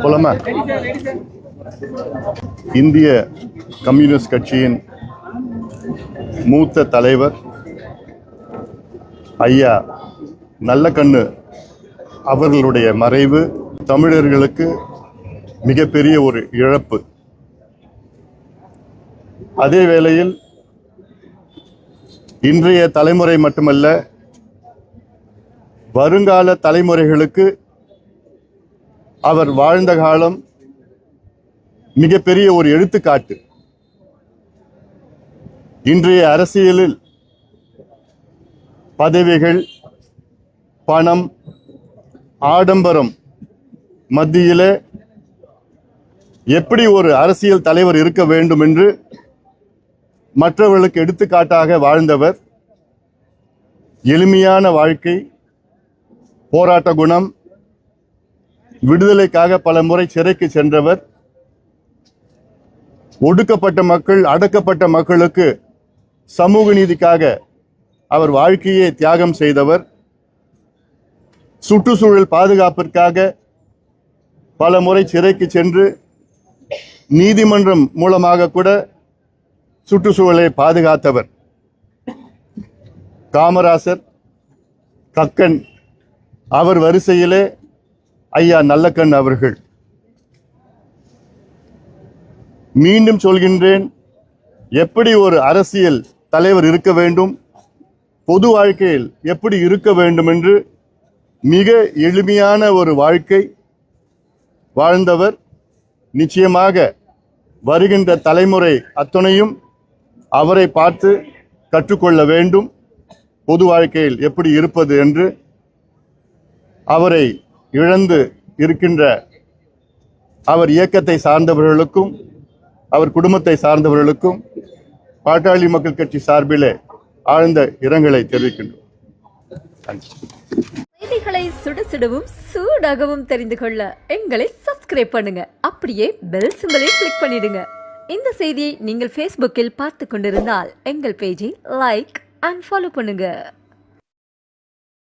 போலாமா? இந்திய கம்யூனிஸ்ட் கட்சியின் மூத்த தலைவர் ஐயா நல்லக்கண்ணு அவர்களுடைய மறைவு தமிழர்களுக்கு மிகப்பெரிய ஒரு இழப்பு. அதே வேளையில் இன்றைய தலைமுறை மட்டுமல்ல, வருங்கால தலைமுறைகளுக்கு அவர் வாழ்ந்த காலம் மிகப்பெரிய ஒரு எடுத்துக்காட்டு. இன்றைய அரசியலில் பதவிகள், பணம், ஆடம்பரம் மத்தியிலே எப்படி ஒரு அரசியல் தலைவர் இருக்க வேண்டும் என்று மற்றவர்களுக்கு எடுத்துக்காட்டாக வாழ்ந்தவர். எளிமையான வாழ்க்கை, போராட்ட குணம், விடுதலைக்காக பல முறை சிறைக்கு சென்றவர். ஒடுக்கப்பட்ட மக்கள், அடக்கப்பட்ட மக்களுக்கு சமூக நீதிக்காக அவர் வாழ்க்கையை தியாகம் செய்தவர். சுற்றுச்சூழல் பாதுகாப்பிற்காக பல முறை சிறைக்கு சென்று நீதிமன்றம் மூலமாக கூட சுற்றுச்சூழலை பாதுகாத்தவர். காமராசர், கக்கன் அவர் வரிசையிலே ஐயா நல்லக்கண் அவர்கள். மீண்டும் சொல்கின்றேன், எப்படி ஒரு அரசியல் தலைவர் இருக்க வேண்டும், பொது வாழ்க்கையில் எப்படி இருக்க வேண்டும் என்று மிக எளிமையான ஒரு வாழ்க்கை வாழ்ந்தவர். நிச்சயமாக வருகின்ற தலைமுறை அத்தனையும் அவரை பார்த்து கற்றுக்கொள்ள வேண்டும், பொது வாழ்க்கையில் எப்படி இருப்பது என்று. அவரை இழந்து இருக்கின்ற அவர் இயக்கத்தை சார்ந்தவர்களுக்கும் அவர் குடும்பத்தை சார்ந்தவர்களுக்கும் பாட்டாளி மக்கள் கட்சி சார்பிலே ஆழ்ந்த இரங்கலை தெரிவிக்கின்றோம். செய்திகளை சுட சுடவும் சூடாகவும் தெரிந்து கொள்ள எங்களை சப்ஸ்கிரைப் பண்ணுங்க. அப்படியே பெல் சிம்பலை கிளிக் பண்ணிடுங்க. இந்த செய்தியை நீங்கள் Facebookல் பார்த்து கொண்டிருந்தால் எங்கள் பேஜை லைக் அண்ட் ஃபாலோ பண்ணுங்க.